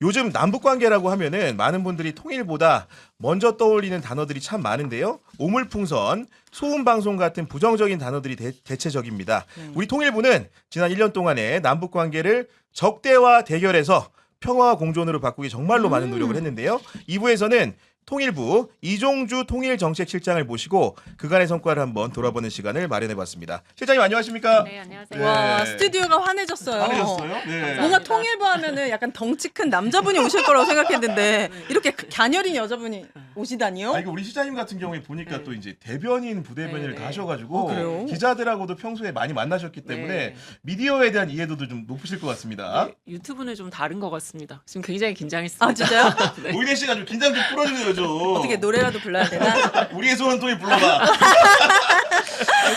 요즘 남북 관계라고 하면은 많은 분들이 통일보다 먼저 떠올리는 단어들이 참 많은데요. 오물풍선, 소음방송 같은 부정적인 단어들이 대체적입니다. 우리 통일부는 지난 1년 동안에 남북 관계를 적대와 대결에서 평화와 공존으로 바꾸기 정말로 많은 노력을 했는데요. 2부에서는 통일부 이종주 통일정책실장을 모시고 그간의 성과를 한번 돌아보는 시간을 마련해봤습니다. 실장님 안녕하십니까? 네, 안녕하세요. 와, 스튜디오가 환해졌어요. 환해졌어요? 네. 뭔가 통일부 하면은 약간 덩치 큰 남자분이 오실 거라고 생각했는데 이렇게 갸녀린 여자분이 오시다니요? 아, 이거 우리 시장님 같은 경우에 보니까 또 이제 대변인, 부대변인을 네, 다 네. 하셔가지고 그래요? 기자들하고도 평소에 많이 만나셨기 때문에 네. 미디어에 대한 이해도도 좀 높으실 것 같습니다. 네, 유튜브는 좀 다른 것 같습니다. 지금 굉장히 긴장했습니다. 아, 진짜요? 네. 오인혜 씨가 좀 긴장 좀 풀어주세요 좀. 어떻게 노래라도 불러야 되나? 우리의 손은 통일 불러봐.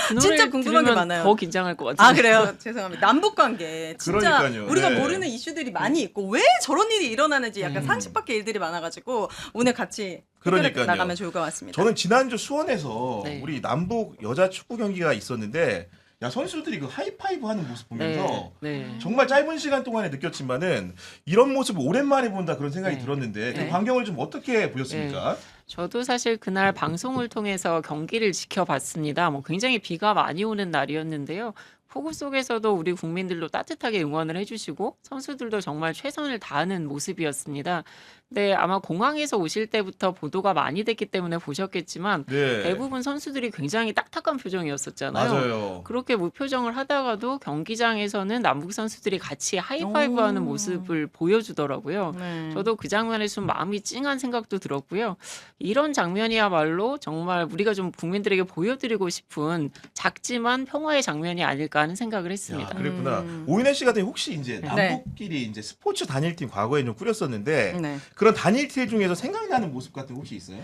그 노래를 진짜 궁금한 게 들으면 많아요. 더 긴장할 것 같아요. 아, 그래요? 죄송합니다. 남북 관계 진짜 그러니까요. 우리가 네. 모르는 이슈들이 많이 있고 왜 저런 일이 일어나는지 약간 상식 밖의 일들이 많아가지고 오늘 같이 해결해 그러니까요. 나가면 좋을 것 같습니다. 저는 지난주 수원에서 네. 우리 남북 여자 축구 경기가 있었는데 야 선수들이 그 하이파이브 하는 모습 보면서 네. 정말 짧은 시간 동안에 느꼈지만은 이런 모습을 오랜만에 본다 그런 생각이 네. 들었는데 그 네. 광경을 좀 어떻게 보셨습니까? 저도 사실 그날 방송을 통해서 경기를 지켜봤습니다. 굉장히 비가 많이 오는 날이었는데요. 폭우 속에서도 우리 국민들도 따뜻하게 응원을 해주시고 선수들도 정말 최선을 다하는 모습이었습니다. 근데 아마 공항에서 오실 때부터 보도가 많이 됐기 때문에 보셨겠지만 네. 대부분 선수들이 굉장히 딱딱한 표정이었었잖아요. 맞아요. 그렇게 무표정을 하다가도 경기장에서는 남북 선수들이 같이 하이파이브하는 모습을 보여주더라고요. 네. 저도 그 장면에 좀 마음이 찡한 생각도 들었고요. 이런 장면이야말로 정말 우리가 좀 국민들에게 보여드리고 싶은 작지만 평화의 장면이 아닐까 하는 생각을 야, 했습니다. 그랬구나. 오인혜 씨 같은 혹시 이제 네. 남북끼리 이제 스포츠 단일팀 과거에 좀 꾸렸었는데 네. 그런 단일팀 중에서 생각나는 모습 같은 거 혹시 있어요?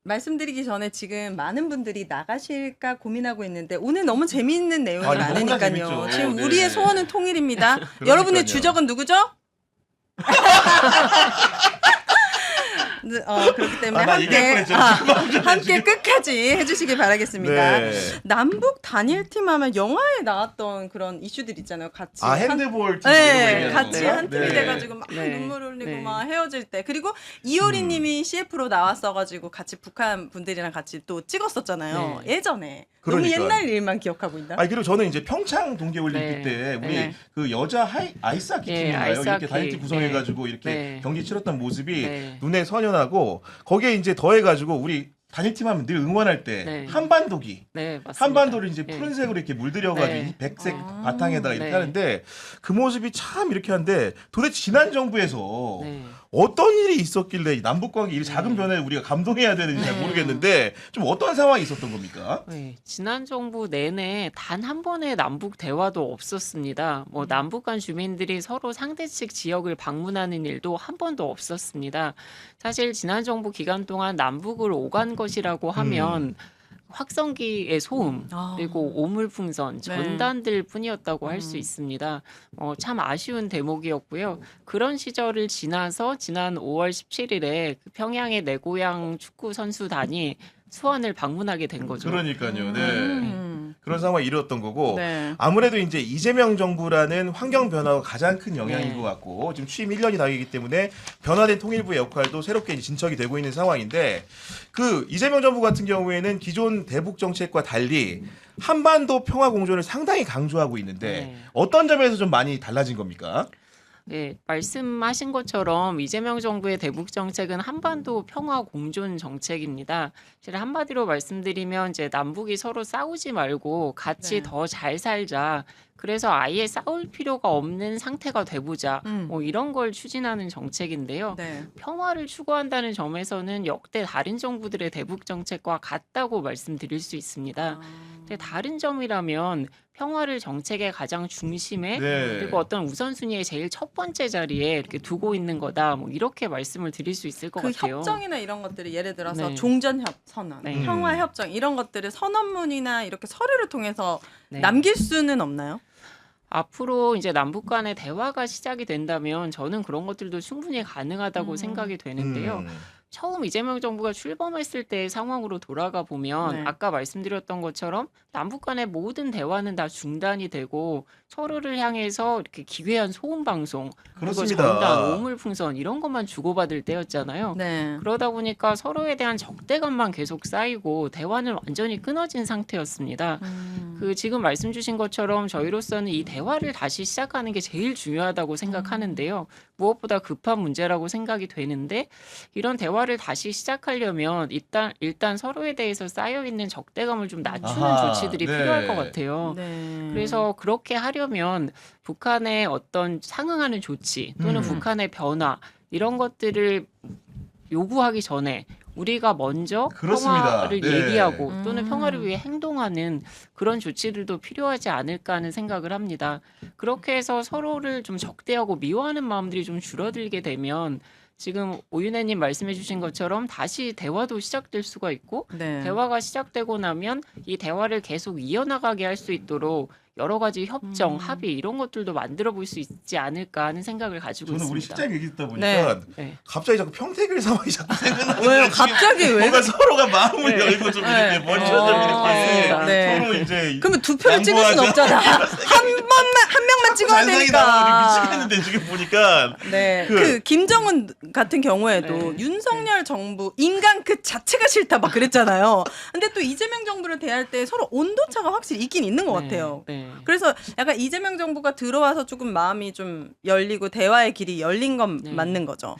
말씀드리기 전에 지금 많은 분들이 나가실까 고민하고 있는데 오늘 너무 재미있는 내용이 아, 이거 너무나 많으니까요. 재밌죠. 지금 네. 우리의 소원은 통일입니다. 여러분의 주적은 누구죠? 그렇기 때문에 나 얘기할 뻔했죠. 함께 끝까지 해주시기 바라겠습니다. 네. 남북 단일팀 하면 영화에 나왔던 그런 이슈들 있잖아요. 같이 아 핸드볼 팀 네, 이런 거 얘기하는 같이 건가요? 한 팀이 네. 돼가지고 막 네. 눈물 흘리고 네. 막 헤어질 때 그리고 이효리님이 CF로 나왔어가지고 같이 북한 분들이랑 같이 또 찍었었잖아요. 네. 예전에 그러니까. 너무 옛날 일만 기억하고 있나? 아니 그리고 저는 이제 평창 동계올림픽 네. 때 우리 네. 그 여자 아이스하키 네, 팀인가요? 이렇게 아이스하키. 단일팀 구성해가지고 이렇게 네. 경기 치렀던 모습이 네. 눈에 선연하고 거기에 이제 더해가지고 우리 단일팀 하면 늘 응원할 때 네. 한반도기 네, 맞습니다. 한반도를 이제 네. 푸른색으로 이렇게 물들여가지고 네. 이 백색 아. 바탕에다가 이렇게 네. 하는데 그 모습이 참 이렇게 한데 도대체 지난 정부에서 네. 어떤 일이 있었길래 이 남북관계 이 작은 변화에 우리가 감동해야 되는지 잘 모르겠는데 좀 어떤 상황이 있었던 겁니까? 네, 지난 정부 내내 단 한 번의 남북 대화도 없었습니다. 남북 간 주민들이 서로 상대 측 지역을 방문하는 일도 한 번도 없었습니다. 사실 지난 정부 기간 동안 남북을 오간 것이라고 하면 확성기의 소음 아. 그리고 오물풍선 네. 전단들 뿐이었다고 할 수 있습니다. 참 아쉬운 대목이었고요. 그런 시절을 지나서 지난 5월 17일에 그 평양의 내 고향 축구 선수단이 수원을 방문하게 된 거죠. 그러니까요. 네. 음. 그런 상황이 이루어졌던 거고 네. 아무래도 이제 이재명 정부라는 환경 변화가 가장 큰 영향인 네. 것 같고 지금 취임 1년이 나이기 때문에 변화된 통일부의 역할도 새롭게 이제 진척이 되고 있는 상황인데 그 이재명 정부 같은 경우에는 기존 대북 정책과 달리 한반도 평화 공존을 상당히 강조하고 있는데 네. 어떤 점에서 좀 많이 달라진 겁니까? 네, 말씀하신 것처럼 이재명 정부의 대북 정책은 한반도 평화 공존 정책입니다. 사실 한마디로 말씀드리면 이제 남북이 서로 싸우지 말고 같이 네. 더 잘 살자. 그래서 아예 싸울 필요가 없는 상태가 돼보자. 이런 걸 추진하는 정책인데요. 네. 평화를 추구한다는 점에서는 역대 다른 정부들의 대북 정책과 같다고 말씀드릴 수 있습니다. 근데 다른 점이라면 평화를 정책의 가장 중심에 네. 그리고 어떤 우선순위의 제일 첫 번째 자리에 이렇게 두고 있는 거다. 이렇게 말씀을 드릴 수 있을 것 그 같아요. 협정이나 이런 것들이 예를 들어서 네. 종전협 선언, 네. 평화협정 이런 것들을 선언문이나 이렇게 서류를 통해서 네. 남길 수는 없나요? 앞으로 이제 남북 간의 대화가 시작이 된다면 저는 그런 것들도 충분히 가능하다고 생각이 되는데요. 처음 이재명 정부가 출범했을 때의 상황으로 돌아가 보면 네. 아까 말씀드렸던 것처럼 남북 간의 모든 대화는 다 중단이 되고 서로를 향해서 이렇게 기괴한 소음 방송 그리고 그렇습니다. 전단, 오물풍선 이런 것만 주고받을 때였잖아요. 네. 그러다 보니까 서로에 대한 적대감만 계속 쌓이고 대화는 완전히 끊어진 상태였습니다. 그 지금 말씀 주신 것처럼 저희로서는 이 대화를 다시 시작하는 게 제일 중요하다고 생각하는데요. 무엇보다 급한 문제라고 생각이 되는데 이런 대화를 다시 시작하려면 일단 서로에 대해서 쌓여 있는 적대감을 좀 낮추는 아하, 조치들이 네. 필요할 것 같아요. 네. 그래서 그렇게 하려면 북한의 어떤 상응하는 조치 또는 북한의 변화 이런 것들을 요구하기 전에 우리가 먼저 그렇습니다. 평화를 네. 얘기하고 또는 평화를 위해 행동하는 그런 조치들도 필요하지 않을까 하는 생각을 합니다. 그렇게 해서 서로를 좀 적대하고 미워하는 마음들이 좀 줄어들게 되면 지금 오윤혜님 말씀해 주신 것처럼 다시 대화도 시작될 수가 있고 네. 대화가 시작되고 나면 이 대화를 계속 이어나가게 할 수 있도록 여러 가지 협정, 합의 이런 것들도 만들어 볼 수 있지 않을까 하는 생각을 가지고 저는 우리 있습니다. 실장님 얘기 듣다 보니까 네. 갑자기 자꾸 평택을 상황이 자꾸 생각나는 왜요? 갑자기 왜? 뭔가 서로가 마음을 네. 열고 좀 네. 이렇게 먼저 좀 맞습니다. 이렇게 네. 서로 이제 그러면 두 표를 찍을 순 양보하자. 없잖아. 한 명만 찍어야 잔상이 되니까. 나와가지고 미치겠는데 지금 보니까 네. 그- 그 김정은 같은 경우에도 네. 윤석열 정부 인간 그 자체가 싫다 막 그랬잖아요. 근데 또 이재명 정부를 대할 때 서로 온도차가 확실히 있긴 있는 것 같아요. 네. 그래서 약간 이재명 정부가 들어와서 조금 마음이 좀 열리고 대화의 길이 열린 건 네. 맞는 거죠.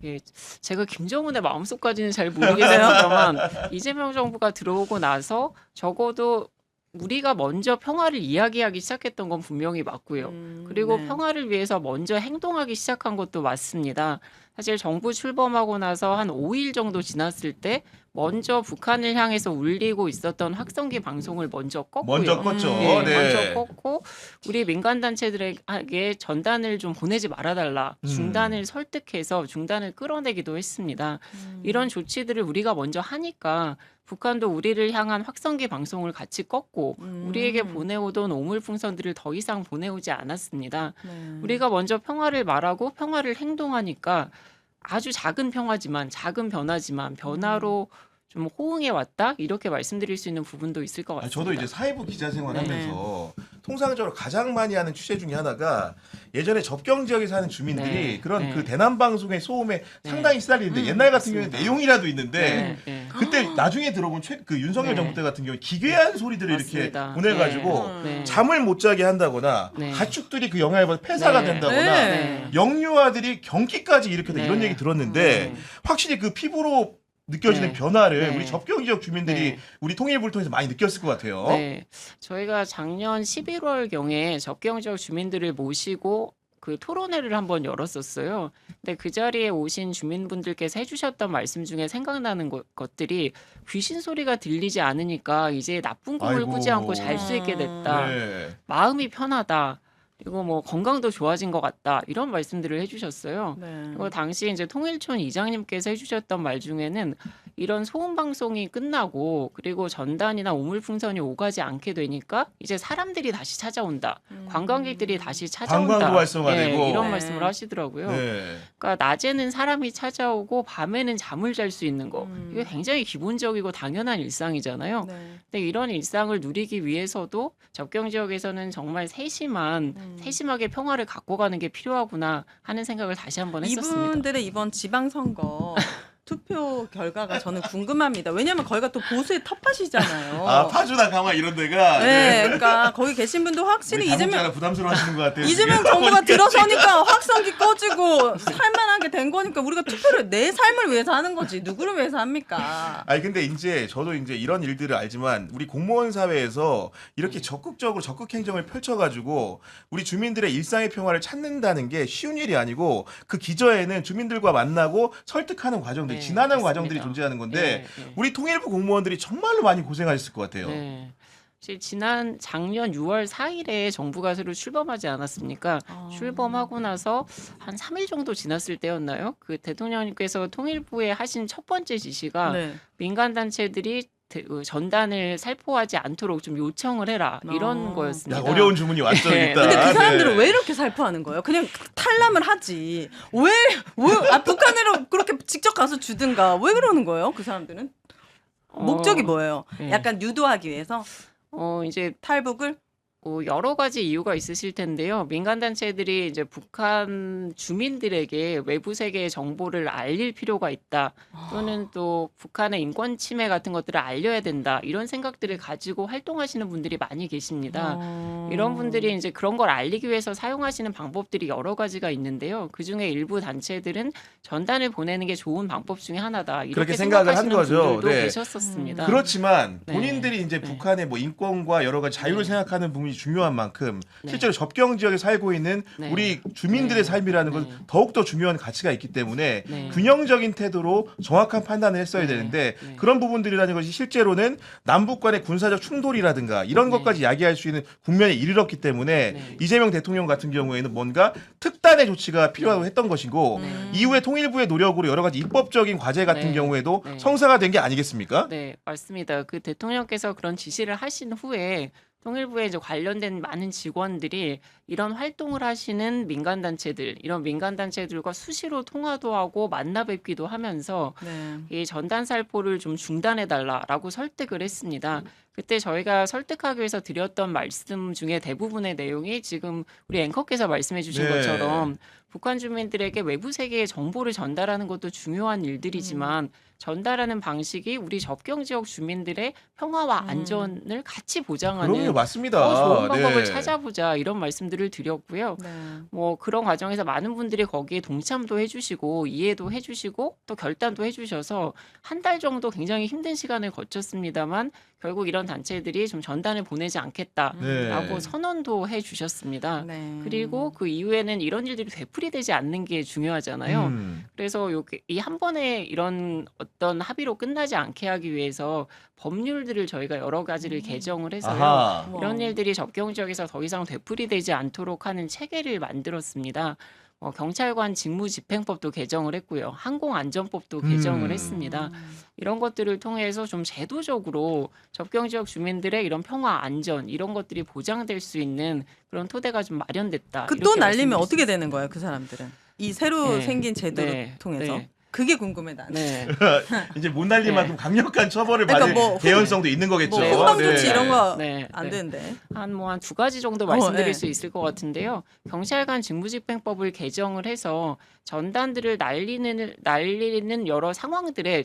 예, 제가 김정은의 마음속까지는 잘 모르겠습니다만 이재명 정부가 들어오고 나서 적어도 우리가 먼저 평화를 이야기하기 시작했던 건 분명히 맞고요. 그리고 네. 평화를 위해서 먼저 행동하기 시작한 것도 맞습니다. 사실 정부 출범하고 나서 한 5일 정도 지났을 때 먼저 북한을 향해서 울리고 있었던 확성기 방송을 먼저 껐고요. 먼저 껐죠. 네, 네. 먼저 껐고 우리 민간 단체들에게 전단을 좀 보내지 말아달라, 중단을 설득해서 중단을 끌어내기도 했습니다. 이런 조치들을 우리가 먼저 하니까 북한도 우리를 향한 확성기 방송을 같이 껐고 우리에게 보내오던 오물풍선들을 더 이상 보내오지 않았습니다. 네. 우리가 먼저 평화를 말하고 평화를 행동하니까 아주 작은 평화지만 작은 변화지만 변화로 좀 호응해 왔다 이렇게 말씀드릴 수 있는 부분도 있을 것 아니, 같습니다. 저도 이제 사회부 기자 네. 생활하면서 통상적으로 가장 많이 하는 취재 중에 하나가 예전에 접경 지역에 사는 주민들이 네, 그런 네. 그 대남 방송의 소음에 네. 상당히 시달리는데 옛날 같은 맞습니다. 경우에 내용이라도 있는데 네, 네. 그때 나중에 들어본 그 윤석열 네. 정부 때 같은 경우 기괴한 소리들을 맞습니다. 이렇게 보내가지고 네. 잠을 못 자게 한다거나 네. 가축들이 그 영향을 받아 폐사가 네. 된다거나 네. 영유아들이 경기까지 일으켰다 네. 이런 얘기 들었는데 확실히 그 피부로 느껴지는 네. 변화를 네. 우리 접경 지역 주민들이 네. 우리 통일부를 통해서 많이 느꼈을 것 같아요. 네, 저희가 작년 11월 경에 접경 지역 주민들을 모시고 그 토론회를 한번 열었었어요. 근데 그 자리에 오신 주민분들께서 해주셨던 말씀 중에 생각나는 것들이 귀신 소리가 들리지 않으니까 이제 나쁜 꿈을 아이고. 꾸지 않고 잘 수 있게 됐다. 네. 마음이 편하다. 그리고 뭐 건강도 좋아진 것 같다. 이런 말씀들을 해주셨어요. 네. 그리고 당시 이제 통일촌 이장님께서 해주셨던 말 중에는 이런 소음 방송이 끝나고 그리고 전단이나 오물풍선이 오가지 않게 되니까 이제 사람들이 다시 찾아온다. 관광객들이 다시 찾아온다. 관광도 활성화되고. 이런 네. 말씀을 하시더라고요. 네. 그러니까 낮에는 사람이 찾아오고 밤에는 잠을 잘 수 있는 거. 이게 굉장히 기본적이고 당연한 일상이잖아요. 네. 근데 이런 일상을 누리기 위해서도 접경 지역에서는 정말 세심하게 평화를 갖고 가는 게 필요하구나 하는 생각을 다시 한번 했었습니다. 이분들의 이번 지방선거 투표 결과가 저는 궁금합니다. 왜냐면 거기가 또 보수의 텃밭이잖아요. 아 파주나 강화 이런 데가 네, 그러니까 거기 계신 분도 확실히 우리 이재명 당국자가 부담스러워하시는 것 같아요. 이재명 지금. 정부가 보니까 들어서니까 확성기 꺼지고 살만하게 된 거니까 우리가 투표를 내 삶을 위해서 하는 거지 누구를 위해서 합니까? 아니 근데 이제 저도 이제 이런 일들을 알지만 우리 공무원 사회에서 이렇게 적극적으로 적극 행정을 펼쳐가지고 우리 주민들의 일상의 평화를 찾는다는 게 쉬운 일이 아니고 그 기저에는 주민들과 만나고 설득하는 과정들, 네, 지나는 맞습니다. 과정들이 존재하는 건데 네, 네. 우리 통일부 공무원들이 정말로 많이 고생하셨을 것 같아요. 네. 사실 지난 작년 6월 4일에 정부가 새로 출범하지 않았습니까? 출범하고 나서 한 3일 정도 지났을 때였나요? 그 대통령님께서 통일부에 하신 첫 번째 지시가 네. 민간 단체들이 전단을 살포하지 않도록 좀 요청을 해라 이런 야, 거였습니다. 야, 어려운 주문이 왔죠 네. 일단. 근데 그 사람들은 네. 왜 이렇게 살포하는 거예요? 그냥 탈라면 하지. 북한으로 그렇게 직접 가서 주든가 왜 그러는 거예요? 그 사람들은 목적이 뭐예요? 네. 약간 유도하기 위해서 이제 탈북을? 여러 가지 이유가 있으실 텐데요. 민간 단체들이 이제 북한 주민들에게 외부 세계의 정보를 알릴 필요가 있다. 또는 또 북한의 인권 침해 같은 것들을 알려야 된다. 이런 생각들을 가지고 활동하시는 분들이 많이 계십니다. 이런 분들이 이제 그런 걸 알리기 위해서 사용하시는 방법들이 여러 가지가 있는데요. 그 중에 일부 단체들은 전단을 보내는 게 좋은 방법 중에 하나다. 이렇게 그렇게 생각을 한 생각하시는 거죠. 분들도 네. 계셨었습니다. 그렇지만 네. 본인들이 이제 네. 북한의 뭐 인권과 여러 가지 자유를 네. 생각하는 부분이 중요한 만큼 네. 실제로 접경 지역에 살고 있는 네. 우리 주민들의 네. 삶이라는 건 네. 더욱더 중요한 가치가 있기 때문에 네. 균형적인 태도로 정확한 판단을 했어야 네. 되는데 네. 그런 부분들이라는 것이 실제로는 남북 간의 군사적 충돌이라든가 이런 네. 것까지 야기할 수 있는 국면에 이르렀기 때문에 네. 이재명 대통령 같은 경우에는 뭔가 특단의 조치가 필요하고 했던 것이고 네. 이후에 통일부의 노력으로 여러 가지 입법적인 과제 같은 네. 경우에도 네. 성사가 된 게 아니겠습니까? 네, 맞습니다. 그 대통령께서 그런 지시를 하신 후에 통일부에 이제 관련된 많은 직원들이 이런 활동을 하시는 민간 단체들, 이런 민간 단체들과 수시로 통화도 하고 만나 뵙기도 하면서 네. 이 전단 살포를 좀 중단해 달라라고 설득을 했습니다. 그때 저희가 설득하기 위해서 드렸던 말씀 중에 대부분의 내용이 지금 우리 앵커께서 말씀해 주신 네. 것처럼 북한 주민들에게 외부 세계의 정보를 전달하는 것도 중요한 일들이지만 전달하는 방식이 우리 접경 지역 주민들의 평화와 안전을 같이 보장하는 그럼요, 맞습니다. 더 좋은 방법을 네. 찾아보자 이런 말씀들을 드렸고요. 네. 뭐 그런 과정에서 많은 분들이 거기에 동참도 해주시고 이해도 해주시고 또 결단도 해주셔서 한 달 정도 굉장히 힘든 시간을 거쳤습니다만 결국 이런 단체들이 좀 전단을 보내지 않겠다라고 네. 선언도 해주셨습니다. 네. 그리고 그 이후에는 이런 일들이 되풀이되지 않는 게 중요하잖아요. 그래서 이 한 번에 이런 어떤 합의로 끝나지 않게 하기 위해서 법률들을 저희가 여러 가지를 개정을 해서요. 아하. 이런 일들이 접경 지역에서 더 이상 되풀이되지 않도록 하는 체계를 만들었습니다. 경찰관 직무집행법도 개정을 했고요. 항공안전법도 개정을 했습니다. 이런 것들을 통해서 좀 제도적으로 접경 지역 주민들의 이런 평화, 안전 이런 것들이 보장될 수 있는 그런 토대가 좀 마련됐다. 그 또 이렇게 날리면 말씀드릴 수 어떻게 되는 있습니다. 거예요, 그 사람들은? 이 새로 네. 생긴 제도를 네. 통해서. 네. 그게 궁금해 나는. 네. 이제 못 날릴 네. 만큼 강력한 처벌을 그러니까 받을 뭐 개연성도 있는 거겠죠. 뭐 후방 네. 조치 이런 거 네. 안 네. 되는데. 한 두 가지 정도 말씀드릴 네. 수 있을 것 같은데요. 경찰관 직무집행법을 개정을 해서 전단들을 날리는 여러 상황들에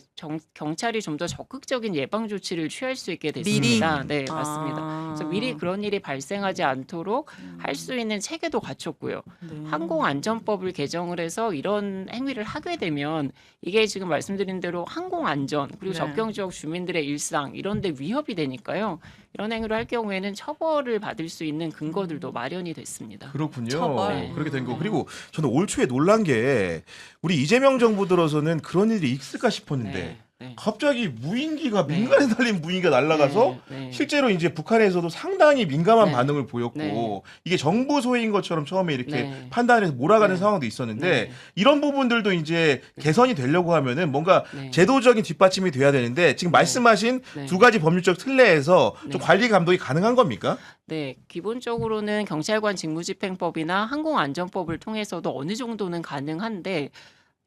경찰이 좀 더 적극적인 예방 조치를 취할 수 있게 됐습니다. 네, 맞습니다. 그래서 미리 그런 일이 발생하지 않도록 할 수 있는 체계도 갖췄고요. 네. 항공안전법을 개정을 해서 이런 행위를 하게 되면 이게 지금 말씀드린 대로 항공안전 그리고 네. 접경 지역 주민들의 일상 이런 데 위협이 되니까요. 이런 행위를 할 경우에는 처벌을 받을 수 있는 근거들도 마련이 됐습니다. 그렇군요. 처벌. 네. 그렇게 된 거. 그리고 저는 올 초에 놀란 게 우리 이재명 정부 들어서는 그런 일이 있을까 싶었는데 네, 네. 갑자기 무인기가 네. 민간에 달린 무인기가 날아가서 네, 네. 실제로 이제 북한에서도 상당히 민감한 네. 반응을 보였고 네. 이게 정부 소유인 것처럼 처음에 이렇게 네. 판단해서 몰아가는 네. 상황도 있었는데 네. 이런 부분들도 이제 개선이 되려고 하면은 뭔가 네. 제도적인 뒷받침이 돼야 되는데 지금 말씀하신 네. 두 가지 법률적 틀내에서 좀 네. 관리 감독이 가능한 겁니까? 네, 기본적으로는 경찰관 직무집행법이나 항공안전법을 통해서도 어느 정도는 가능한데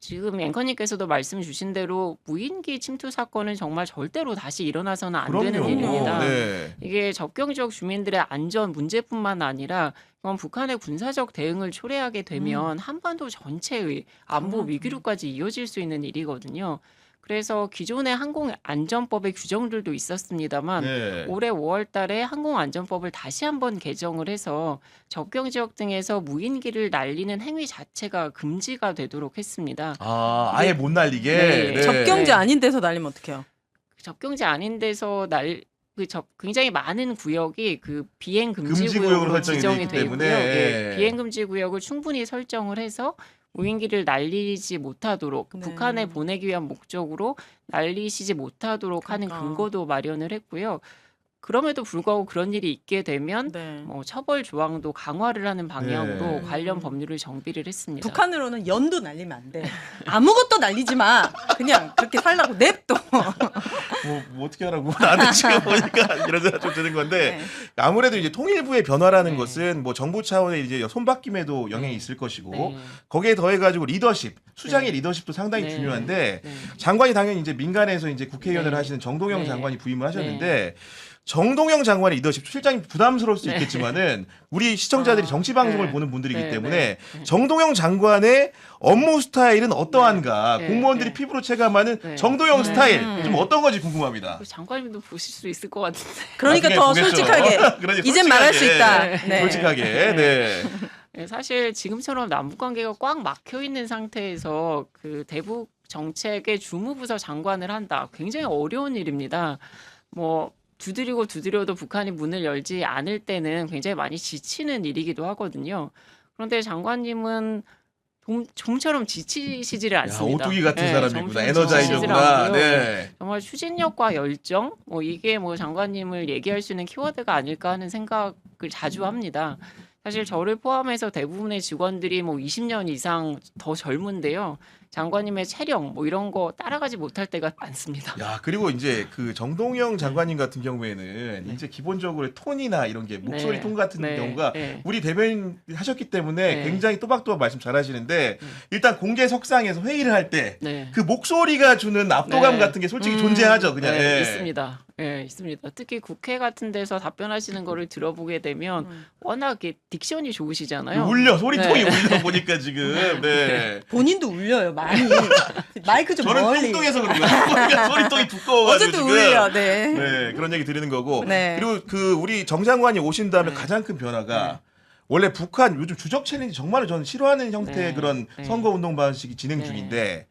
지금 앵커님께서도 말씀 주신 대로 무인기 침투 사건은 정말 절대로 다시 일어나서는 안 되는 일입니다. 네. 이게 접경 지역 주민들의 안전 문제뿐만 아니라 이건 북한의 군사적 대응을 초래하게 되면 한반도 전체의 안보 위기로까지 이어질 수 있는 일이거든요. 그래서 기존의 항공안전법의 규정들도 있었습니다만 네. 올해 5월 달에 항공안전법을 다시 한번 개정을 해서 접경 지역 등에서 무인기를 날리는 행위 자체가 금지가 되도록 했습니다. 아예 못 날리게. 네. 네. 접경지 아닌 데서 날리면 어떡해요? 접경지 아닌 데서 굉장히 많은 구역이 그 비행 금지 금지 구역으로 구역으로 설정이 지정이 되기 되어 있고요. 때문에. 예, 비행 금지 구역을 충분히 설정을 해서 무인기를 날리지 못하도록 네. 북한에 보내기 위한 목적으로 날리시지 못하도록 하는 그러니까. 근거도 마련을 했고요. 그럼에도 불구하고 그런 일이 있게 되면 네. 처벌 조항도 강화를 하는 방향으로 네. 관련 법률을 정비를 했습니다. 북한으로는 연도 날리면 안 돼. 아무것도 날리지 마. 그냥 그렇게 살라고 냅둬. 뭐 어떻게 하라고 나한테 지금 보니까 이런 생각 좀 드는 건데 네. 아무래도 이제 통일부의 변화라는 네. 것은 뭐 정부 차원의 이제 손바뀜에도 영향이 있을 것이고 네. 거기에 더해가지고 리더십, 수장의 네. 리더십도 상당히 네. 중요한데 네. 장관이 당연히 이제 민간에서 이제 국회의원을 네. 하시는 정동영 네. 장관이 부임을 하셨는데 정동영 장관의 리더십 실장이 부담스러울 수 네. 있겠지만은 우리 시청자들이 아, 정치 방송을 네. 보는 분들이기 네. 때문에 네. 정동영 장관의 업무 스타일은 어떠한가 네. 공무원들이 네. 피부로 체감하는 네. 정동영 네. 스타일 음. 좀 어떤 건지 궁금합니다. 장관님도 보실 수 있을 것 같은데. 그러니까 나중에 더 보겠죠. 솔직하게 그러니 이젠 말할 수 있다. 네. 네. 솔직하게. 네. 네, 사실 지금처럼 남북 관계가 꽉 막혀 있는 상태에서 그 대북 정책의 주무부서 장관을 한다. 굉장히 어려운 일입니다. 뭐 두드리고 두드려도 북한이 문을 열지 않을 때는 굉장히 많이 지치는 일이기도 하거든요. 그런데 장관님은 좀처럼 지치시지를 야, 않습니다. 오뚜기 같은 네, 사람이구나. 좀처럼 에너자이저구나. 지치지를 않고요. 네. 정말 추진력과 열정, 뭐 이게 뭐 장관님을 얘기할 수 있는 키워드가 아닐까 하는 생각을 자주 합니다. 사실 저를 포함해서 대부분의 직원들이 뭐 20년 이상 더 젊은데요. 장관님의 체력 뭐 이런 거 따라가지 못할 때가 많습니다. 야, 그리고 이제 그 정동영 장관님 같은 경우에는 이제 기본적으로 톤이나 이런 게 목소리 네. 톤 같은 네. 경우가 네. 우리 대변인 하셨기 때문에 네. 굉장히 또박또박 말씀 잘하시는데 일단 공개석상에서 회의를 할 때 그 네. 목소리가 주는 압도감 네. 같은 게 솔직히 존재하죠, 그냥. 네, 예. 있습니다. 예, 있습니다. 특히 국회 같은 데서 답변하시는 거를 들어보게 되면 워낙 딕션이 좋으시잖아요. 울려 소리통이 네. 울려 보니까 지금. 네. 본인도 울려요 많이. 마이크 좀 저는 멀리. 뚱뚱해서 그런 거예요. 소리통이 두꺼워가지고 어제도 지금. 울려. 네. 네, 그런 얘기 드리는 거고. 네. 그리고 그 우리 정 장관이 오신 다음에 네. 가장 큰 변화가 원래 북한 요즘 주적 챌린지 정말 저는 싫어하는 형태의 네. 그런 네. 선거 운동 방식이 진행 네. 중인데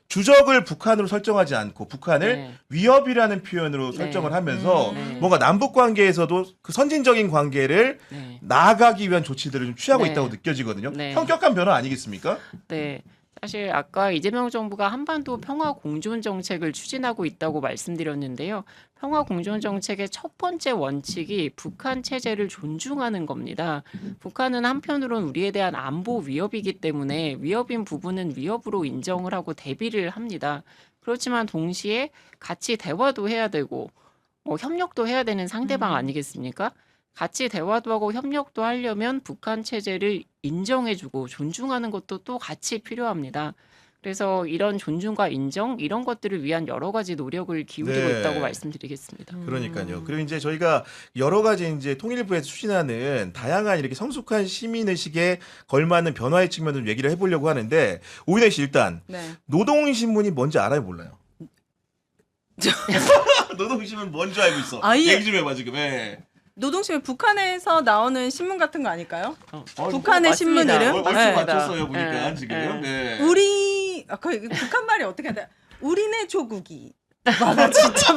주적을 북한으로 설정하지 않고 북한을 네. 위협이라는 표현으로 네. 설정을 하면서 네. 뭔가 남북 관계에서도 그 선진적인 관계를 네. 나아가기 위한 조치들을 좀 취하고 네. 있다고 느껴지거든요. 네. 현격한 변화 아니겠습니까? 네. 사실 아까 이재명 정부가 한반도 평화 공존 정책을 추진하고 있다고 말씀드렸는데요. 평화 공존 정책의 첫 번째 원칙이 북한 체제를 존중하는 겁니다. 북한은 한편으론 우리에 대한 안보 위협이기 때문에 위협인 부분은 위협으로 인정을 하고 대비를 합니다. 그렇지만 동시에 같이 대화도 해야 되고 뭐 협력도 해야 되는 상대방 아니겠습니까? 같이 대화도 하고 협력도 하려면 북한 체제를 인정해주고 존중하는 것도 또 같이 필요합니다. 그래서 이런 존중과 인정 이런 것들을 위한 여러 가지 노력을 기울이고 네. 있다고 말씀드리겠습니다. 그러니까요. 그리고 이제 저희가 여러 가지 이제 통일부에서 추진하는 다양한 이렇게 성숙한 시민 의식에 걸맞는 변화의 측면을 얘기를 해보려고 하는데 오인혜 씨 일단 네. 노동신문이 뭔지 알아요, 몰라요? 노동신문 뭔지 알고 있어. 아예- 얘기 좀 해봐 지금. 예. 노동신문 북한에서 나오는 신문 같은 거 아닐까요? 북한의 맞습니다. 신문 이름? 얼추 네. 맞췄어요 보니까 네. 지금. 네. 우리 북한 말이 어떻게 하다? 우리네 조국이. 맞아 진짜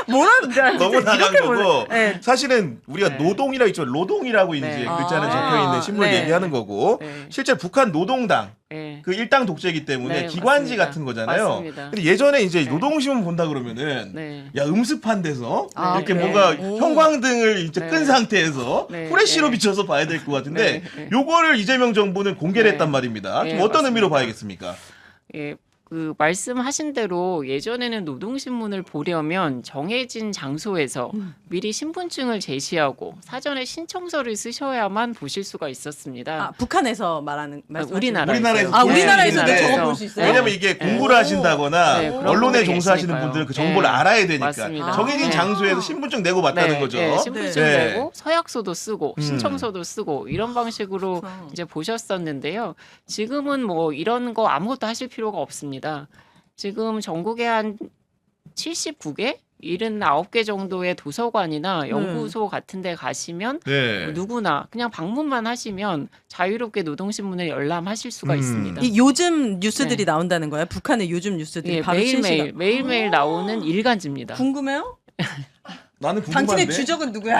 뭐라 너무 나간 거고 네. 사실은 우리가 네. 노동이라고 있죠. 노동이라고 이제 네. 글자는 아. 적혀 있는 신문을 네. 얘기하는 거고 네. 실제 북한 노동당 네. 그 일당 독재이기 때문에 네, 기관지 맞습니다. 같은 거잖아요. 맞습니다. 근데 예전에 이제 네. 노동신문 본다 그러면은 네. 야 음습한 데서 아, 이렇게 네. 뭔가 오. 형광등을 이제 네. 끈 상태에서 네. 후레쉬로 네. 비춰서 봐야 될 것 같은데 네. 네. 요거를 이재명 정부는 공개를 네. 했단 말입니다. 네, 좀 어떤 의미로 맞습니다. 봐야겠습니까? 예, 그 말씀하신 대로 예전에는 노동신문을 보려면 정해진 장소에서 미리 신분증을 제시하고 사전에 신청서를 쓰셔야만 보실 수가 있었습니다. 아, 북한에서 말하는 말씀하시는 우리나라에서. 우리나라에서 아, 네, 우리나라에서도 우리나라에서. 저거 볼 수 있어요? 왜냐면 이게 공부를 오. 하신다거나 네, 그런 언론에 분들이 종사하시는 계시니까요. 분들은 그 정보를 네. 알아야 되니까 맞습니다. 정해진 네. 장소에서 신분증 내고 받다는 거죠. 신분증 네. 내고 서약서도 쓰고 음. 신청서도 쓰고 이런 방식으로 그렇구나. 이제 보셨었는데요. 지금은 뭐 이런 거 아무것도 하실 필요가 없습니다. 지금 전국에 한 79개, 79개 정도의 도서관이나 연구소 같은 데 가시면 네. 누구나 그냥 방문만 하시면 자유롭게 노동신문을 열람하실 수가 있습니다. 이 요즘 뉴스들이 네. 나온다는 거예요? 북한의 요즘 뉴스들이 예, 바로 실시간. 매일매일 나오는 일간지입니다. 궁금해요? 나는 궁금한데. 당신의 주적은 누구야?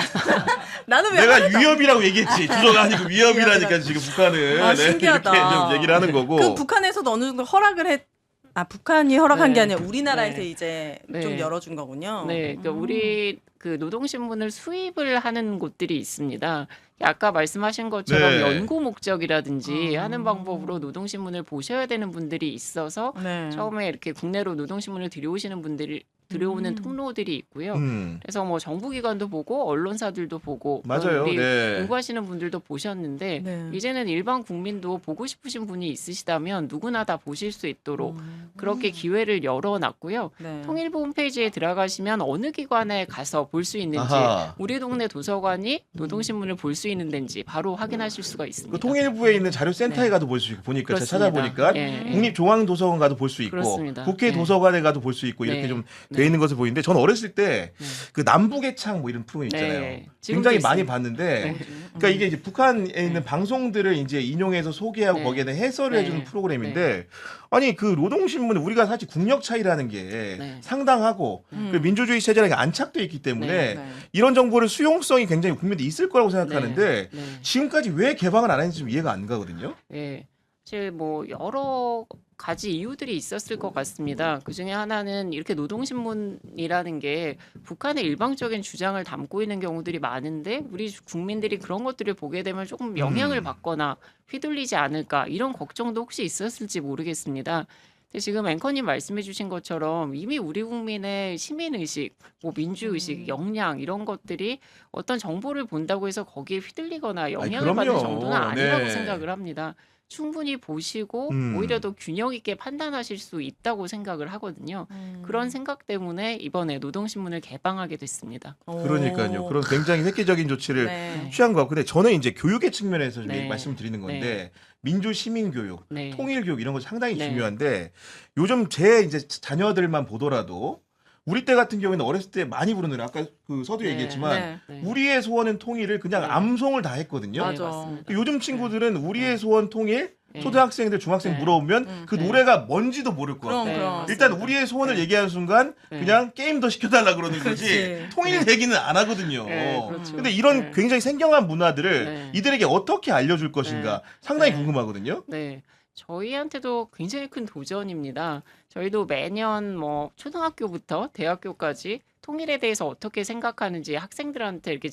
나는 왜 내가 하나도 안- 위협이라고 얘기했지. 주저가 아니고 위협이라니까 위협이라. 지금 북한은 아, 네, 신기하다. 이렇게 좀 얘기를 하는 거고. 그 북한에서도 어느 정도 허락을 했. 아 북한이 허락한 게 네. 아니라 우리나라에서 네. 이제 네. 좀 열어준 거군요. 네, 그러니까 우리 그 노동신문을 수입을 하는 곳들이 있습니다. 아까 말씀하신 것처럼 네. 연구 목적이라든지 하는 방법으로 노동신문을 보셔야 되는 분들이 있어서 네. 처음에 이렇게 국내로 노동신문을 들여오시는 분들이 들어오는 통로들이 있고요. 그래서 뭐 정부기관도 보고 언론사들도 보고 맞아요. 우리 네. 공부하시는 분들도 보셨는데 네. 이제는 일반 국민도 보고 싶으신 분이 있으시다면 누구나 다 보실 수 있도록 그렇게 기회를 열어놨고요. 네. 통일부 홈페이지에 들어가시면 어느 기관에 가서 볼 수 있는지 아하. 우리 동네 도서관이 노동신문을 볼 수 있는 데인지 바로 확인하실 수가 있습니다. 그 통일부에 있는 자료센터에 네. 가도 볼 수 있고 보니까 제가 그렇습니다. 찾아보니까 예, 예. 국립중앙도서관 가도 볼 수 있고 그렇습니다. 국회 예. 도서관에 가도 볼 수 있고 이렇게 네. 좀 네. 돼 있는 것을 보이는데 저는 어렸을 때 네. 그 남북의 창 뭐 이런 프로그램 있잖아요. 네. 지금도 굉장히 많이 있습니다. 봤는데 네. 그러니까 이게 이제 북한에 있는 방송들을 이제 인용해서 소개하고 네. 거기에 대한 해설을 네. 해주는 프로그램인데 아니 그 노동신문 우리가 사실 국력 차이라는 게 네. 상당하고 그 민주주의 체제라는 게 안착돼 있기 때문에 네. 이런 정보를 수용성이 굉장히 국민들이 있을 거라고 생각하는데 네. 지금까지 왜 개방을 안 했는지 좀 이해가 안 가거든요. 예. 사실 뭐 여러 가지 이유들이 있었을 것 같습니다. 그 중에 하나는 이렇게 노동신문이라는 게 북한의 일방적인 주장을 담고 있는 경우들이 많은데 우리 국민들이 그런 것들을 보게 되면 조금 영향을 받거나 휘둘리지 않을까 이런 걱정도 혹시 있었을지 모르겠습니다. 근데 지금 앵커님 말씀해주신 것처럼 이미 우리 국민의 시민의식, 뭐 민주의식, 역량 이런 것들이 어떤 정보를 본다고 해서 거기에 휘둘리거나 영향을 받는 그럼요. 정도는 아니라고 네. 생각을 합니다. 충분히 보시고 음. 오히려 더 균형 있게 판단하실 수 있다고 생각을 하거든요. 그런 생각 때문에 이번에 노동신문을 개방하게 됐습니다. 그러니까요. 그런 굉장히 획기적인 조치를 네. 취한 것 같고 근데 저는 이제 교육의 측면에서 좀 네. 말씀드리는 건데 민주 시민 교육, 네. 통일 교육 이런 거 상당히 네. 중요한데 요즘 제 이제 자녀들만 보더라도 우리 때 같은 경우에는 어렸을 때 많이 부르는 노래 아까 그 서두 네. 얘기했지만 네. 네. 우리의 소원은 통일을 그냥 네. 암송을 다 했거든요. 맞아. 맞습니다. 요즘 친구들은 우리의 소원 통일 네. 초등학생들 중학생 네. 물어보면 그 네. 노래가 뭔지도 모를 것 그럼 같아요. 네, 그럼. 맞습니다. 일단 우리의 소원을 네. 얘기하는 순간 네. 그냥 게임 더 시켜달라 그러는 거지 그렇지. 통일 얘기는 안 하거든요. 네, 그렇죠. 근데 이런 네. 굉장히 생경한 문화들을 네. 이들에게 어떻게 알려줄 것인가 상당히 네. 궁금하거든요. 네. 저희한테도 굉장히 큰 도전입니다. 저희도 매년 뭐 초등학교부터 대학교까지 통일에 대해서 어떻게 생각하는지 학생들한테 이렇게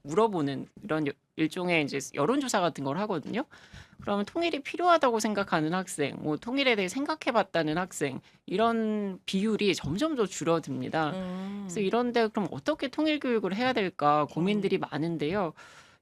물어보는 이런 일종의 이제 여론조사 같은 걸 하거든요. 그러면 통일이 필요하다고 생각하는 학생, 뭐 통일에 대해 생각해봤다는 학생 이런 비율이 점점 더 줄어듭니다. 그래서 이런데 그럼 어떻게 통일 교육을 해야 될까 고민들이 많은데요.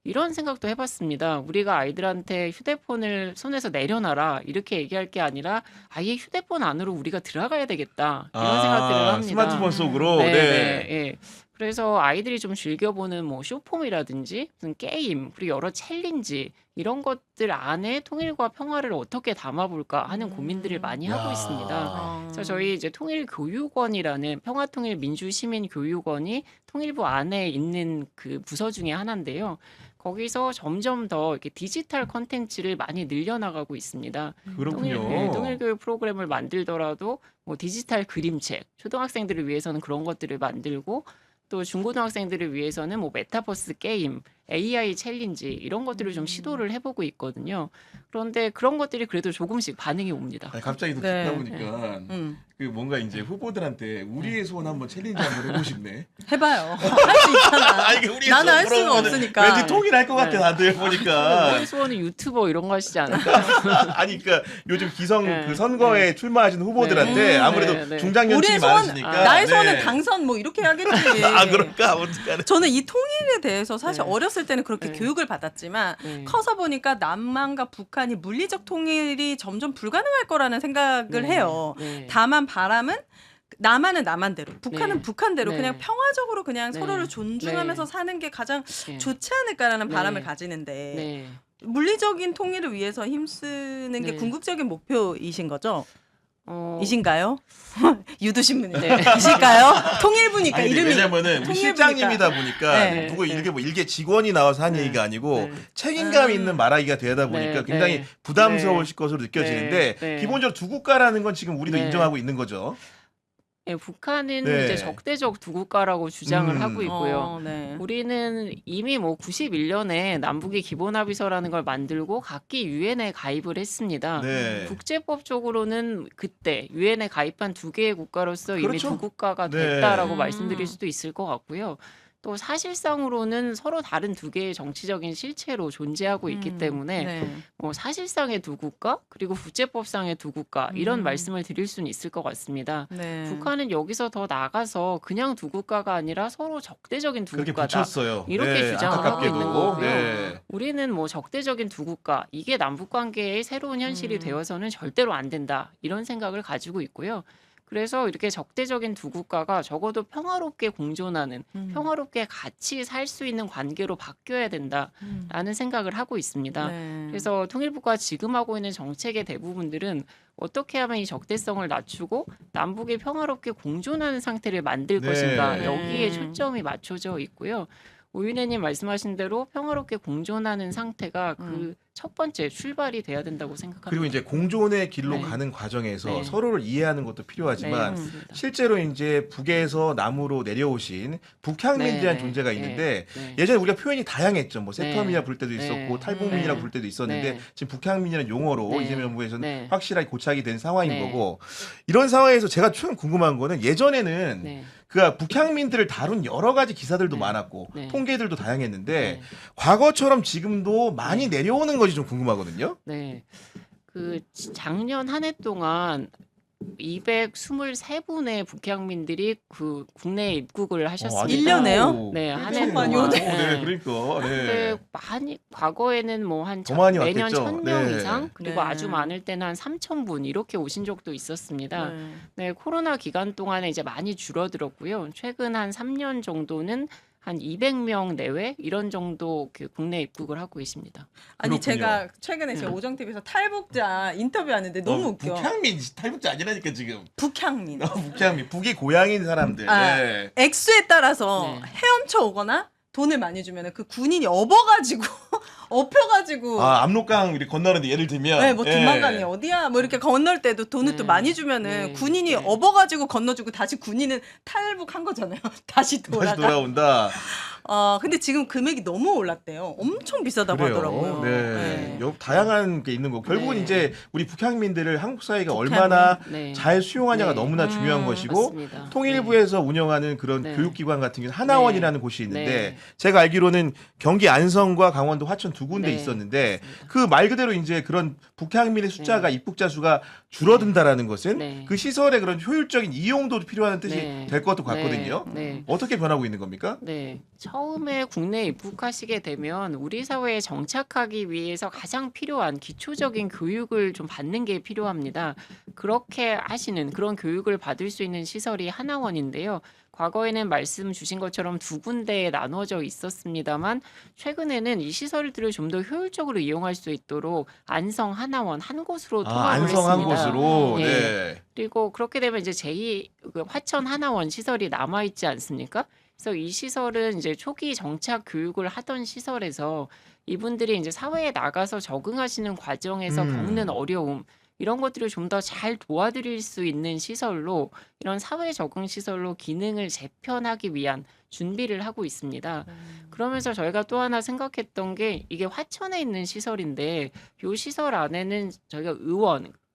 이런 생각도 해봤습니다. 우리가 아이들한테 휴대폰을 손에서 내려놔라 이렇게 얘기할 게 아니라 아예 휴대폰 안으로 우리가 들어가야 되겠다 이런 생각들을 합니다. 스마트폰 속으로. 네, 네. 네, 예. 그래서 아이들이 좀 즐겨보는 뭐 쇼폼이라든지 무슨 게임 그리고 여러 챌린지 이런 것들 안에 통일과 평화를 어떻게 담아볼까 하는 고민들을 많이 하고 야. 있습니다. 그래서 저희 이제 통일교육원이라는 평화통일민주시민교육원이 통일부 안에 있는 그 부서 중에 하나인데요. 거기서 점점 더 이렇게 디지털 컨텐츠를 많이 늘려나가고 있습니다. 그렇군요. 통일교육 프로그램을 만들더라도 뭐 디지털 그림책, 초등학생들을 위해서는 그런 것들을 만들고 또 중고등학생들을 위해서는 뭐 메타버스 게임, AI 챌린지 이런 것들을 좀 시도를 해보고 있거든요. 그런데 그런 것들이 그래도 조금씩 반응이 옵니다. 아니, 갑자기 또 네. 듣다 보니까 그 뭔가 이제 후보들한테 우리의 소원 한번 챌린지 한번 해보고 싶네. 해봐요. 할 수 있잖아. 아, 이게 우리의 나는 소원 할 수가 물어보면은 없으니까. 왠지 통일할 것 같아 네. 다들 보니까. 우리 수원은 유튜버 이런 거 하시지 않을까? 아니 그러니까 요즘 기성 네. 그 선거에 출마하신 후보들한테 네. 아무래도 네. 네. 중장년층이 우리의 소원, 많으시니까. 나의 네. 소원은 당선 뭐 이렇게 해야겠지. 아 그럴까 어떡하나. 저는 이 통일에 대해서 사실 네. 어렸을 때는 그렇게 네. 교육을 받았지만 네. 커서 보니까 남한과 북한이 물리적 통일이 점점 불가능할 거라는 생각을 네. 해요. 네. 다만 바람은 남한은 남한대로, 북한은 네. 북한대로 네. 그냥 평화적으로 그냥 네. 서로를 존중하면서 네. 사는 게 가장 네. 좋지 않을까라는 네. 바람을 가지는데 네. 물리적인 통일을 위해서 힘쓰는 게 네. 궁극적인 목표이신 거죠? 어, 이신가요? 유두신문이 네. 이실까요? 통일부니까 아니, 근데 이름이 왜냐면은 우리 통일부니까. 실장님이다 보니까 네. 누구 네. 이게 뭐 일개 직원이 나와서 한 네. 얘기가 아니고 네. 책임감 있는 말하기가 되다 보니까 네. 굉장히 네. 부담스러우실 것으로 느껴지는데 네. 네. 기본적으로 두 국가라는 건 지금 우리도 네. 인정하고 있는 거죠. 예, 북한은 네. 이제 적대적 두 국가라고 주장을 하고 있고요. 네. 우리는 이미 뭐 91년에 남북의 기본합의서라는 걸 만들고 각기 유엔에 가입을 했습니다. 네. 국제법적으로는 그때 유엔에 가입한 두 개의 국가로서 이미 그렇죠. 두 국가가 네. 됐다라고 음. 말씀드릴 수도 있을 것 같고요. 또 사실상으로는 서로 다른 두 개의 정치적인 실체로 존재하고 있기 때문에 네. 뭐 사실상의 두 국가 그리고 국제법상의 두 국가 이런 말씀을 드릴 수는 있을 것 같습니다. 네. 북한은 여기서 더 나가서 그냥 두 국가가 아니라 서로 적대적인 두 그렇게 국가다. 붙였어요. 이렇게 네, 주장을 하고 안타깝게도. 있는 거고요. 네. 우리는 뭐 적대적인 두 국가 이게 남북 관계의 새로운 현실이 되어서는 절대로 안 된다. 이런 생각을 가지고 있고요. 그래서 이렇게 적대적인 두 국가가 적어도 평화롭게 공존하는 평화롭게 같이 살 수 있는 관계로 바뀌어야 된다라는 생각을 하고 있습니다. 네. 그래서 통일부가 지금 하고 있는 정책의 대부분들은 어떻게 하면 이 적대성을 낮추고 남북이 평화롭게 공존하는 상태를 만들 네. 것인가 여기에 네. 초점이 맞춰져 있고요. 오윤혜님 말씀하신 대로 평화롭게 공존하는 상태가 그 첫 번째 출발이 돼야 된다고 생각합니다. 그리고 이제 공존의 길로 네. 가는 과정에서 네. 서로를 이해하는 것도 필요하지만 네, 맞습니다. 실제로 이제 북에서 남으로 내려오신 북향민이라는 네, 존재가 네, 있는데 네. 예전에 우리가 표현이 다양했죠. 뭐 네. 세터민이라 부를 때도 네. 있었고 탈북민이라 네. 부를 때도 있었는데 네. 지금 북향민이라는 용어로 네. 이재명 정부에서는 네. 확실하게 고착이 된 상황인 네. 거고 이런 상황에서 제가 좀 궁금한 거는 예전에는 네. 그 북향민들을 다룬 여러 가지 기사들도 네. 많았고 네. 통계들도 다양했는데 네. 과거처럼 지금도 많이 내려오는 것이 좀 궁금하거든요. 네. 그 작년 한 해 동안 223분의 북향민들이 그 국내에 입국을 하셨습니다. 일 년에요? 네, 한 해 엄청 많이 동안. 오네. 네, 네. 그러니까. 근데 네. 많이 과거에는 뭐 한 더 많이 매년 왔겠죠. 1,000명 네. 이상 그리고 네. 아주 많을 때는 한 3,000분 이렇게 오신 적도 있었습니다. 네. 네, 코로나 기간 동안에 이제 많이 줄어들었고요. 최근 한 3년 정도는 한 200명 내외 이런 정도 그 국내 입국을 하고 계십니다. 아니 그렇군요. 제가 최근에 제가 오정 TV에서 탈북자 인터뷰하는데 너무 웃겨. 북향민 탈북자 아니라니까 지금. 북향민. 북향민 북이 고향인 사람들. 아, 네. 액수에 따라서 네. 헤엄쳐 오거나 돈을 많이 주면 그 군인이 업어가지고 업혀가지고 아 압록강 이렇게 건너는데 예를 들면. 네, 뭐 예. 두만강이 어디야 뭐 이렇게 건널 때도 돈을 네. 또 많이 주면은 네. 군인이 네. 업어가지고 건너주고 다시 군인은 탈북한 거잖아요. 다시 다시 돌아가. 돌아온다. 근데 지금 금액이 너무 올랐대요. 엄청 비싸다고 그래요. 하더라고요. 네. 다양한 게 있는 거. 결국은 네. 이제 우리 북향민들을 한국 사회가 북향민. 얼마나 네. 잘 수용하냐가 네. 너무나 중요한 것이고 맞습니다. 통일부에서 운영하는 그런 네. 교육기관 같은 경우는 하나원이라는 곳이 있는데 네. 제가 알기로는 경기 안성과 강원도 화천 두 군데 네. 있었는데 맞습니다. 그 말 그대로 이제 그런 북향민의 숫자가 입국자 수가 줄어든다라는 것은 네. 그 시설의 그런 효율적인 이용도 필요하는 뜻이 네. 될 것도 같거든요. 네. 어떻게 변하고 있는 겁니까? 네. 처음에 국내에 입국하시게 되면 우리 사회에 정착하기 위해서 가장 필요한 기초적인 교육을 좀 받는 게 필요합니다. 그렇게 하시는 그런 교육을 받을 수 있는 시설이 하나원인데요. 과거에는 말씀 주신 것처럼 두 군데에 나눠져 있었습니다만 최근에는 이 시설들을 좀 더 효율적으로 이용할 수 있도록 안성 하나원 한 곳으로 통합을 안성 한 했습니다. 곳으로. 예. 네. 그리고 그렇게 되면 이제 제2 그 화천 하나원 시설이 남아 있지 않습니까? 그래서 이 시설은 이제 초기 정착 교육을 하던 시설에서 이분들이 이제 사회에 나가서 적응하시는 과정에서 겪는 어려움 이런 것들을 좀 더 잘 도와드릴 수 있는 시설로 이런 사회 적응 시설로 기능을 재편하기 위한 준비를 하고 있습니다. 그러면서 저희가 또 하나 생각했던 게 이게 화천에 있는 시설인데 이 시설 안에는 저희가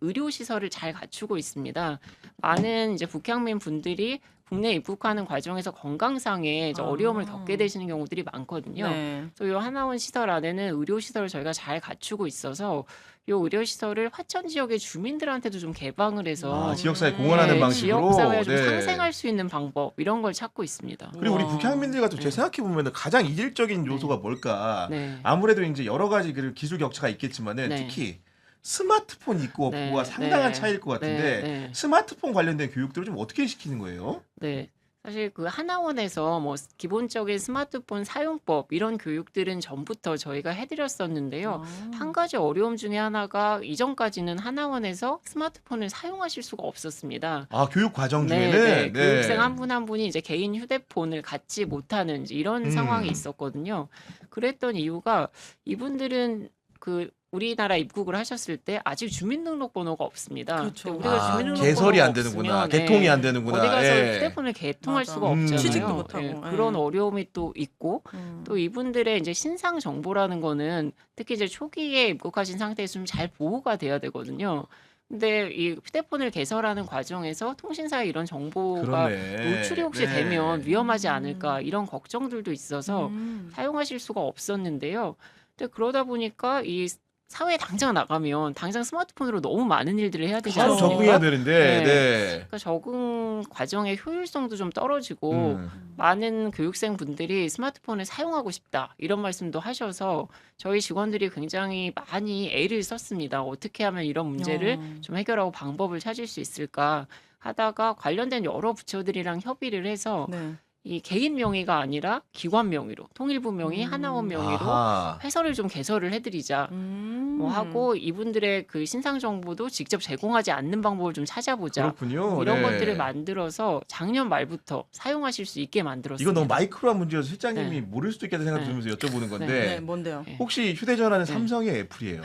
의료 시설을 잘 갖추고 있습니다. 많은 이제 북향민 분들이 국내 입국하는 과정에서 건강상의 이제 어려움을 겪게 되시는 경우들이 많거든요. 네. 그래서 이 하나원 시설 안에는 의료 시설을 저희가 잘 갖추고 있어서 이 의료 시설을 화천 지역의 주민들한테도 좀 개방을 해서 지역사회 공헌하는 네, 방식으로. 지역 사회가 좀 네. 상생할 수 있는 방법 이런 걸 찾고 있습니다. 그리고 우리 우와. 북향민들 같은 제 생각해 보면 가장 이질적인 요소가 뭘까? 네. 아무래도 이제 여러 가지 그 기술 격차가 있겠지만은 네. 특히 스마트폰 있고 네, 없고가 상당한 네, 차이일 것 같은데 네, 네. 스마트폰 관련된 교육들을 좀 어떻게 시키는 거예요? 네. 사실 그 하나원에서 뭐 기본적인 스마트폰 사용법 이런 교육들은 전부터 저희가 해드렸었는데요. 한 가지 어려움 중에 하나가 이전까지는 하나원에서 스마트폰을 사용하실 수가 없었습니다. 아 교육 과정 네, 중에는 네. 교육생 한 분 한 분이 이제 개인 휴대폰을 갖지 못하는 이제 이런 상황이 있었거든요. 그랬던 이유가 이분들은 그 우리나라 입국을 하셨을 때 아직 주민등록번호가 없습니다. 그렇죠. 근데 우리가 주민등록번호가 개설이 안 되는구나. 없으면, 개통이 안 되는구나. 어디 가서 예. 휴대폰을 개통할 맞아. 수가 없잖아요. 취직도 못하고. 예, 예. 그런 어려움이 또 있고 또 이분들의 이제 신상 정보라는 거는 특히 이제 초기에 입국하신 상태에서 좀 잘 보호가 돼야 되거든요. 근데 이 휴대폰을 개설하는 과정에서 통신사에 이런 정보가 그러네. 노출이 혹시 네. 되면 위험하지 않을까 이런 걱정들도 있어서 음. 사용하실 수가 없었는데요. 근데 그러다 보니까 이 사회에 당장 나가면 당장 스마트폰으로 너무 많은 일들을 해야 되지 바로 그렇죠. 적응해야 않습니까? 되는데. 네. 네. 그러니까 적응 과정의 효율성도 좀 떨어지고 음. 많은 교육생 분들이 스마트폰을 사용하고 싶다 이런 말씀도 하셔서 저희 직원들이 굉장히 많이 애를 썼습니다. 어떻게 하면 이런 문제를 좀 해결하고 방법을 찾을 수 있을까 하다가 관련된 여러 부처들이랑 협의를 해서 네. 이 개인 명의가 아니라 기관 명의로 통일부 명의, 하나원 명의로 아하. 회사를 좀 개설을 해드리자. 뭐 하고 이분들의 그 신상 정보도 직접 제공하지 않는 방법을 좀 찾아보자. 그렇군요. 이런 네. 것들을 만들어서 작년 말부터 사용하실 수 있게 만들었습니다. 이건 너무 마이크로한 문제여서 실장님이 네. 모를 수도 있겠다는 생각 네. 들면서 여쭤보는 건데 네, 뭔데요? 네. 혹시 휴대전화는 네. 삼성의 애플이에요?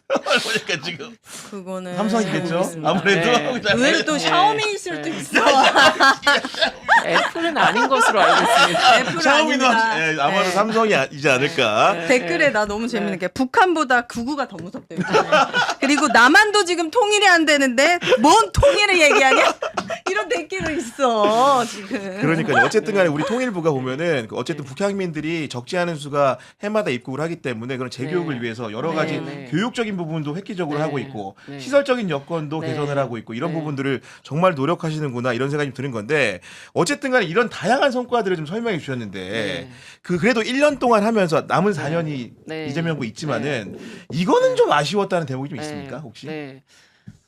그러니까 지금 그거는 삼성이겠죠? 모르겠습니다. 아무래도 네. 의외로 또 네. 샤오미일 수도 네. 있어. 애플은 아닌 것으로 알고 있습니다. 애플은 샤오미도 아닙니다. 예, 아마도 네. 삼성이지 않을까. 네. 댓글에 나 너무 재밌는 게 북한보다 구구가 더 무섭대요. 그리고 남한도 지금 통일이 안 되는데 뭔 통일을 얘기하냐? 이런 댓글이 있어 지금. 그러니까요. 어쨌든 간에 우리 통일부가 보면은 어쨌든 북향민들이 적지 않은 수가 해마다 입국을 하기 때문에 그런 재교육을 네. 위해서 여러 네, 가지 네. 교육적인 부분도 획기적으로 네. 하고 있고 네. 시설적인 여건도 네. 개선을 하고 있고 이런 네. 부분들을 정말 노력하시는구나 이런 생각이 좀 드는 건데 어쨌든 간에 이런 다양한 성과들을 좀 설명해 주셨는데 네. 그래도 1년 동안 하면서 남은 4년이 네. 이재명 정부 있지만은 이거는 좀 아쉬웠다는 대목이 좀 있습니까? 혹시? 네.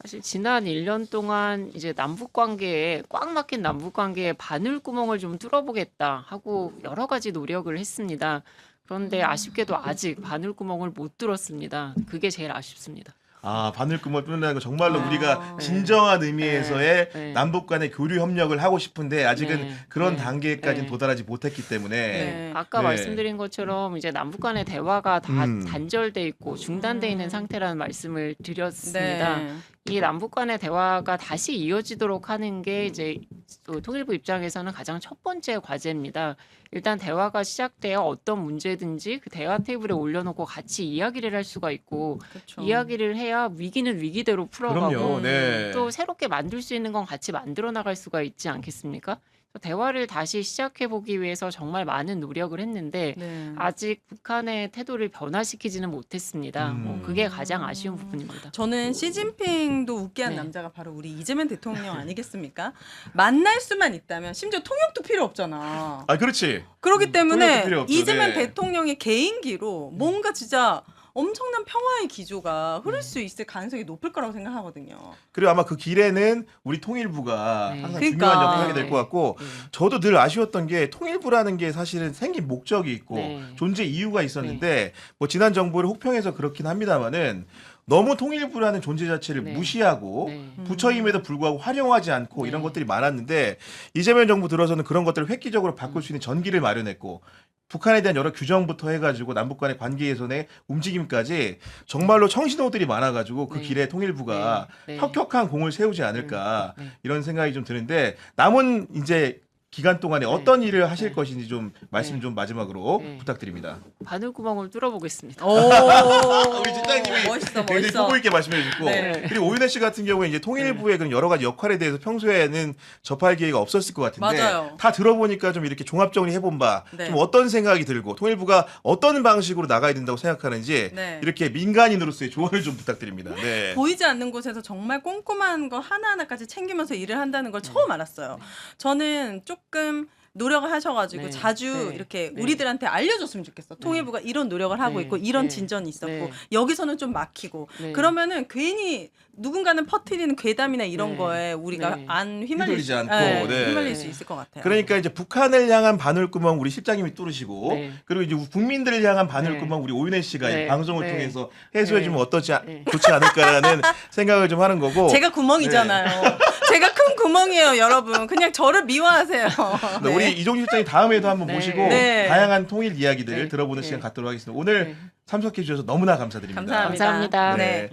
사실 지난 1년 동안 이제 남북 관계에 꽉 막힌 남북 관계에 바늘구멍을 좀 뚫어보겠다 하고 여러 가지 노력을 했습니다. 그런데 아쉽게도 아직 바늘구멍을 못 뚫었습니다. 그게 제일 아쉽습니다. 아, 바늘구멍 뚫는다는 거 정말로 아. 우리가 네. 진정한 의미에서의 네. 남북 간의 교류 협력을 하고 싶은데 아직은 네. 그런 네. 단계까지는 네. 도달하지 못했기 때문에 네. 아까 네. 말씀드린 것처럼 이제 남북 간의 대화가 다 단절돼 있고 중단돼 있는 상태라는 말씀을 드렸습니다. 네. 이 남북 간의 대화가 다시 이어지도록 하는 게 이제 또 통일부 입장에서는 가장 첫 번째 과제입니다. 일단 대화가 시작되어 어떤 문제든지 그 대화 테이블에 올려놓고 같이 이야기를 할 수가 있고 그렇죠. 이야기를 해야 위기는 위기대로 풀어가고 그럼요. 네. 또 새롭게 만들 수 있는 건 같이 만들어 나갈 수가 있지 않겠습니까? 대화를 다시 시작해 보기 위해서 정말 많은 노력을 했는데 네. 아직 북한의 태도를 변화시키지는 못했습니다. 뭐 그게 가장 아쉬운 부분입니다. 저는 시진핑도 웃게 한 네. 남자가 바로 우리 이재명 대통령 아니겠습니까? 만날 수만 있다면 심지어 통역도 필요 없잖아. 아, 그렇지. 그렇기 통역도 때문에 필요 없죠. 이재명 네. 대통령의 개인기로 뭔가 진짜 엄청난 평화의 기조가 흐를 수 있을 가능성이 높을 거라고 생각하거든요. 그리고 아마 그 길에는 우리 통일부가 네. 항상 그러니까. 중요한 역할을 하게 될 것 같고 네. 저도 늘 아쉬웠던 게 통일부라는 게 사실은 생긴 목적이 있고 네. 존재 이유가 있었는데 뭐 지난 정부를 혹평해서 그렇긴 합니다만은 너무 통일부라는 존재 자체를 네. 무시하고 네. 부처임에도 불구하고 활용하지 않고 네. 이런 것들이 많았는데 이재명 정부 들어서는 그런 것들을 획기적으로 바꿀 수 있는 전기를 마련했고 북한에 대한 여러 규정부터 해가지고 남북 간의 관계 개선의 움직임까지 정말로 청신호들이 많아가지고 그 네. 길에 통일부가 네. 네. 혁혁한 공을 세우지 않을까 네. 이런 생각이 좀 드는데 남은 이제 기간 동안에 네. 어떤 일을 하실 네. 것인지 좀 말씀 네. 좀 마지막으로 네. 부탁드립니다. 바늘구멍을 뚫어보겠습니다. 오, 우리 실장님이 멋있어, 굉장히 멋있어. 포부 있게 말씀해 주셨고 네. 그리고 오윤혜 씨 같은 경우에 이제 통일부의 그런 여러 가지 역할에 대해서 평소에는 접할 기회가 없었을 것 같은데 맞아요. 다 들어보니까 좀 이렇게 종합 정리 해본 바 좀 네. 어떤 생각이 들고 통일부가 어떤 방식으로 나가야 된다고 생각하는지 네. 이렇게 민간인으로서의 조언을 좀 부탁드립니다. 네. 보이지 않는 곳에서 정말 꼼꼼한 거 하나하나까지 챙기면서 일을 한다는 걸 처음 알았어요. 저는 조금 노력을 하셔가지고 네. 자주 네. 이렇게 네. 우리들한테 알려줬으면 좋겠어. 통일부가 이런 노력을 하고 네. 있고 이런 네. 진전이 있었고 네. 여기서는 좀 막히고 네. 그러면은 괜히 누군가는 퍼뜨리는 괴담이나 이런 네. 거에 우리가 네. 안 휘말릴 휘둘리지 수, 않고, 네, 네. 휘말릴 수 네. 있을 것 같아요. 그러니까 이제 북한을 향한 바늘구멍 우리 실장님이 뚫으시고 네. 그리고 이제 국민들을 향한 바늘구멍 우리 오윤혜 씨가 네. 이 방송을 네. 통해서 해소해주면 네. 어떠지 네. 좋지 않을까라는 생각을 좀 하는 거고 제가 구멍이잖아요. 제가 큰 구멍이에요, 여러분. 그냥 저를 미워하세요. 네, 우리 이종식 실장님 다음에도 한번 네. 모시고 네. 다양한 통일 이야기들 네. 들어보는 네. 시간 갖도록 하겠습니다. 오늘 네. 참석해 주셔서 너무나 감사드립니다. 감사합니다. 감사합니다. 네.